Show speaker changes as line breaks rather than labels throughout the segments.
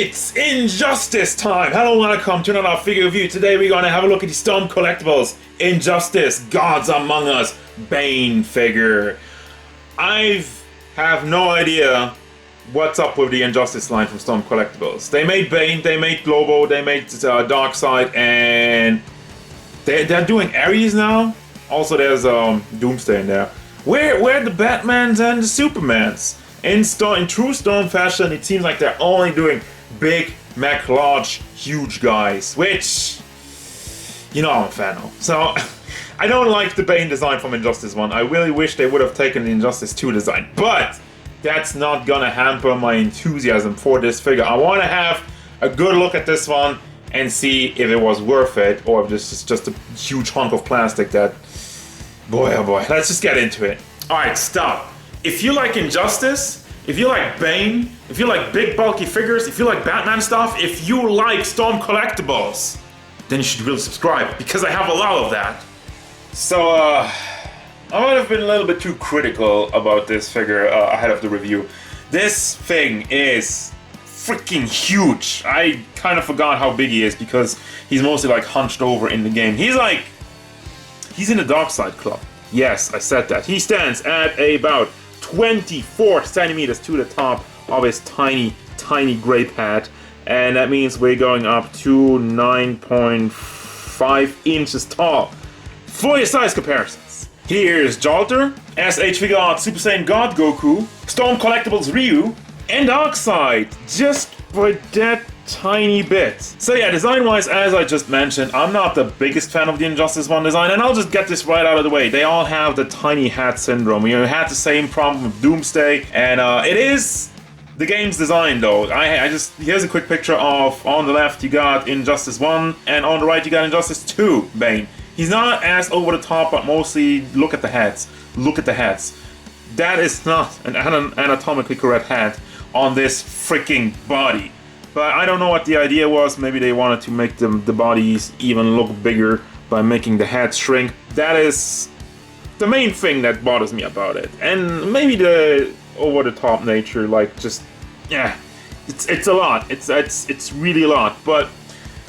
It's Injustice time! Hello and welcome to another figure review. Today we're going to have a look at the Storm Collectibles Injustice Gods Among Us Bane figure. I have no idea what's up with the Injustice line from Storm Collectibles. They made Bane, they made Globo, they made Darkseid, and they're doing Ares now. Also there's Doomsday in there. Where are the Batmans and the Supermans? In true Storm fashion, it seems like they're only doing big, mech, large, huge guys, which, you know, I'm a fan of. So, I don't like the Bane design from Injustice 1. I really wish they would have taken the Injustice 2 design, but that's not gonna hamper my enthusiasm for this figure. I want to have a good look at this one and see if it was worth it, or if this is just a huge hunk of plastic that, boy oh boy. Let's just get into it. Alright, stop. If you like Injustice, if you like Bane, if you like big bulky figures, if you like Batman stuff, if you like Storm Collectibles, then you should really subscribe, because I have a lot of that. So, I might have been a little bit too critical about this figure ahead of the review. This thing is freaking huge. I kind of forgot how big he is because he's mostly like hunched over in the game. He's in the Darkseid Club. Yes, I said that. He stands at about 24 centimeters to the top of his tiny, tiny gray pad. And that means we're going up to 9.5 inches tall. For your size comparisons, here's Jalter, SH Figure Art Super Saiyan God Goku, Storm Collectibles Ryu, and Darkseid, just for that tiny bit. So yeah, design-wise, as I just mentioned, I'm not the biggest fan of the Injustice 1 design, and I'll just get this right out of the way. They all have the tiny hat syndrome. You had the same problem with Doomsday, and it is the game's design though. Here's a quick picture of, on the left you got Injustice 1, and on the right you got Injustice 2 Bane. He's not as over the top, but mostly look at the heads. Look at the heads. That is not an anatomically correct head on this freaking body. But I don't know what the idea was. Maybe they wanted to make the bodies even look bigger by making the head shrink. That is the main thing that bothers me about it. And maybe the over-the-top nature, like just, yeah, it's a lot. It's really a lot. But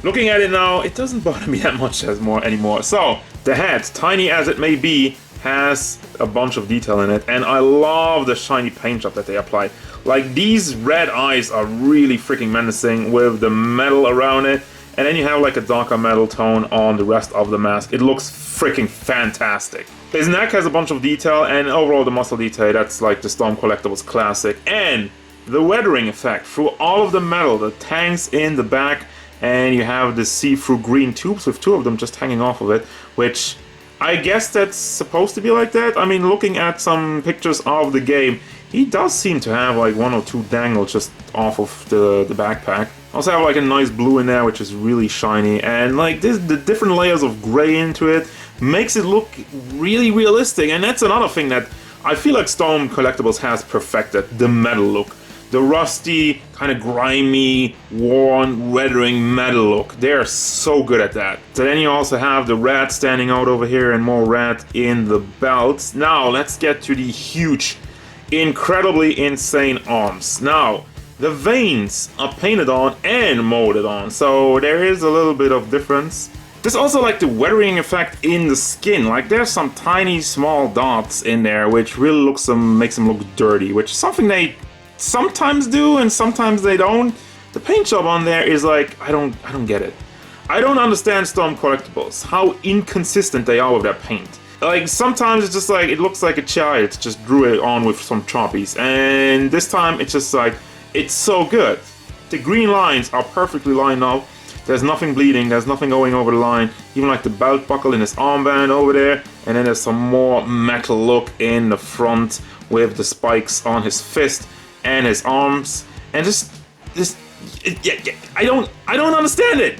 looking at it now, it doesn't bother me that much anymore. So, the head, tiny as it may be, has a bunch of detail in it, and I love the shiny paint job that they apply. Like, these red eyes are really freaking menacing with the metal around it, and then you have like a darker metal tone on the rest of the mask. It looks freaking fantastic. His neck has a bunch of detail, and overall the muscle detail, that's like the Storm Collectibles classic. And the weathering effect through all of the metal, the tanks in the back, and you have the see-through green tubes with two of them just hanging off of it, which I guess that's supposed to be like that. I mean, looking at some pictures of the game, he does seem to have like one or two dangles just off of the backpack. Also have like a nice blue in there, which is really shiny, and like the different layers of gray into it makes it look really realistic. And that's another thing that I feel like Storm Collectibles has perfected, the metal look. The rusty, kind of grimy, worn, weathering metal look. They're so good at that. So then you also have the red standing out over here and more red in the belt. Now let's get to the huge, incredibly insane arms. Now, the veins are painted on and molded on, so there is a little bit of difference. There's also like the weathering effect in the skin. Like there's some tiny small dots in there which really makes them look dirty, which is something they sometimes do and sometimes they don't. The paint job on there is like, I don't get it. I don't understand Storm Collectibles, how inconsistent they are with their paint. Like sometimes it's just like, it looks like a child just drew it on with some Sharpies, and this time it's just like, it's so good. The green lines are perfectly lined up. There's nothing bleeding, there's nothing going over the line. Even like the belt buckle in his armband over there, and then there's some more metal look in the front with the spikes on his fist and his arms, and I don't understand it.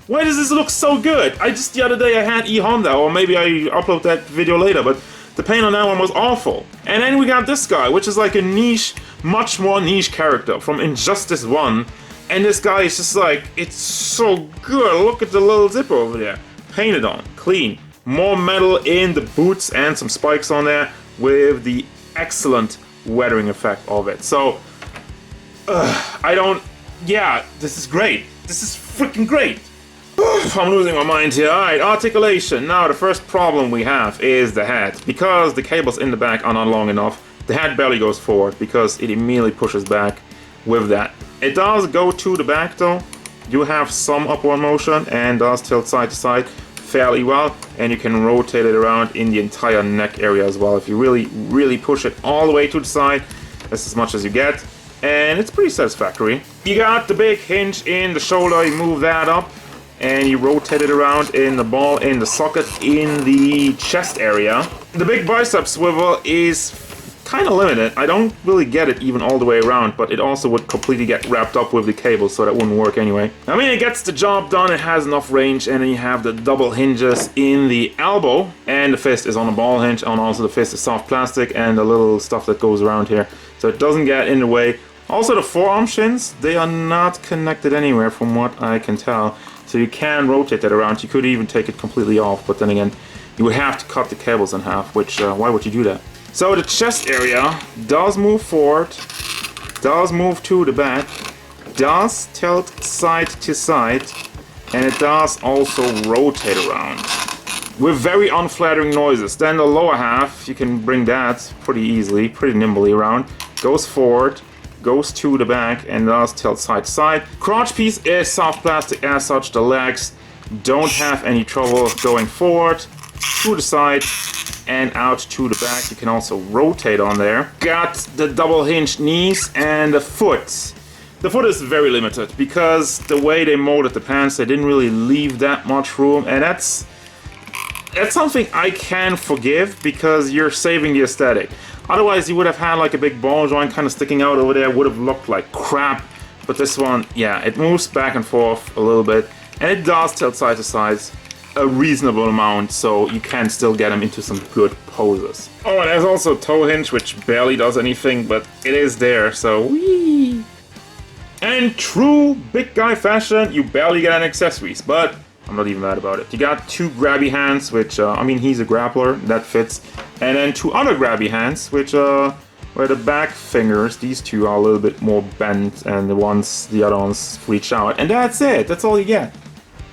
Why does this look so good? The other day I had E-Honda, or maybe I upload that video later, but the paint on that one was awful. And then we got this guy, which is like a niche, much more niche character from Injustice 1, and this guy is just like, it's so good. Look at the little zipper over there. Painted on, clean. More metal in the boots and some spikes on there with the excellent weathering effect of it. So, I don't yeah, this is great. This is freaking great. I'm losing my mind here. Alright, articulation. Now, the first problem we have is the head. Because the cables in the back are not long enough, the head barely goes forward because it immediately pushes back with that. It does go to the back though. You have some upward motion and does tilt side to side fairly well, and you can rotate it around in the entire neck area as well. If you really push it all the way to the side, that's as much as you get, and it's pretty satisfactory. You got the big hinge in the shoulder, you move that up and you rotate it around in the ball in the socket in the chest area. The big bicep swivel is kind of limited. I don't really get it even all the way around, but it also would completely get wrapped up with the cable, so that wouldn't work anyway. I mean, it gets the job done, it has enough range, and then you have the double hinges in the elbow, and the fist is on a ball hinge, and also the fist is soft plastic, and the little stuff that goes around here, so it doesn't get in the way. Also, the forearm shins, they are not connected anywhere from what I can tell, so you can rotate that around. You could even take it completely off, but then again, you would have to cut the cables in half, which, why would you do that? So the chest area does move forward, does move to the back, does tilt side to side, and it does also rotate around with very unflattering noises. Then the lower half, you can bring that pretty easily, pretty nimbly around, goes forward, goes to the back, and does tilt side to side. Crotch piece is soft plastic as such. The legs don't have any trouble going forward, to the side, and out to the back. You can also rotate on there. Got the double hinged knees and the foot. The foot is very limited because the way they molded the pants, they didn't really leave that much room, and that's something I can forgive because you're saving the aesthetic. Otherwise, you would have had like a big ball joint kind of sticking out over there, would have looked like crap. But this one, yeah, it moves back and forth a little bit, and it does tilt side to side a reasonable amount, so you can still get them into some good poses. Oh, and there's also a toe hinge, which barely does anything, but it is there, so whee! And true big guy fashion, you barely get any accessories, but I'm not even mad about it. You got two grabby hands, which, I mean, he's a grappler, that fits. And then two other grabby hands, which, where the back fingers, these two are a little bit more bent, and the other ones reach out. And that's it, that's all you get.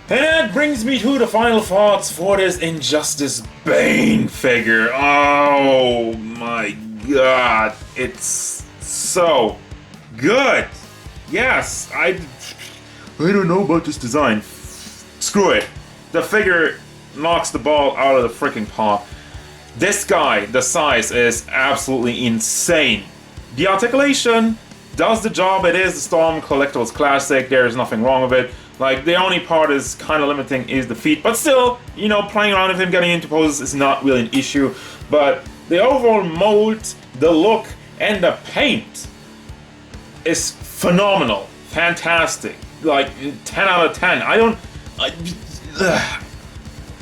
And that brings me to the final thoughts for this Injustice Bane figure. Oh my god, it's so good. Yes, I don't know about this design. Screw it. The figure knocks the ball out of the freaking park. This guy, the size is absolutely insane. The articulation does the job. It is the Storm Collectibles Classic. There is nothing wrong with it. Like, the only part is kind of limiting is the feet, but still, you know, playing around with him getting into poses is not really an issue. But the overall mold, the look, and the paint is phenomenal, fantastic. Like 10 out of 10.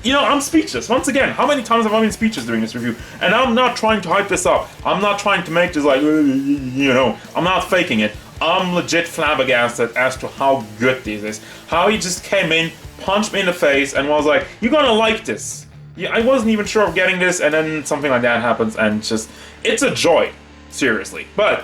You know, I'm speechless. Once again, how many times have I been speechless during this review? And I'm not trying to hype this up. I'm not trying to make this like, you know, I'm not faking it. I'm legit flabbergasted as to how good this is. How he just came in, punched me in the face, and was like, "You're gonna like this." Yeah, I wasn't even sure of getting this, and then something like that happens, and just, it's a joy. Seriously. But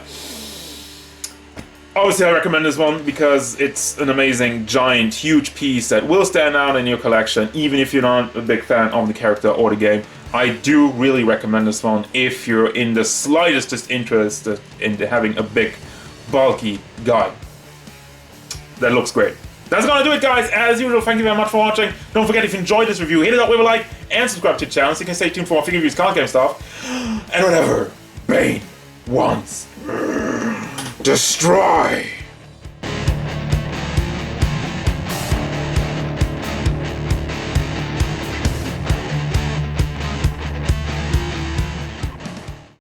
obviously I recommend this one because it's an amazing, giant, huge piece that will stand out in your collection, even if you're not a big fan of the character or the game. I do really recommend this one if you're in the slightest interested in having a big, bulky guy that looks great. That's gonna do it, guys. As usual, thank you very much for watching. Don't forget, if you enjoyed this review, hit it up with a like and subscribe to the channel so you can stay tuned for more figure reviews, card game stuff, and whatever Bane wants. Destroy!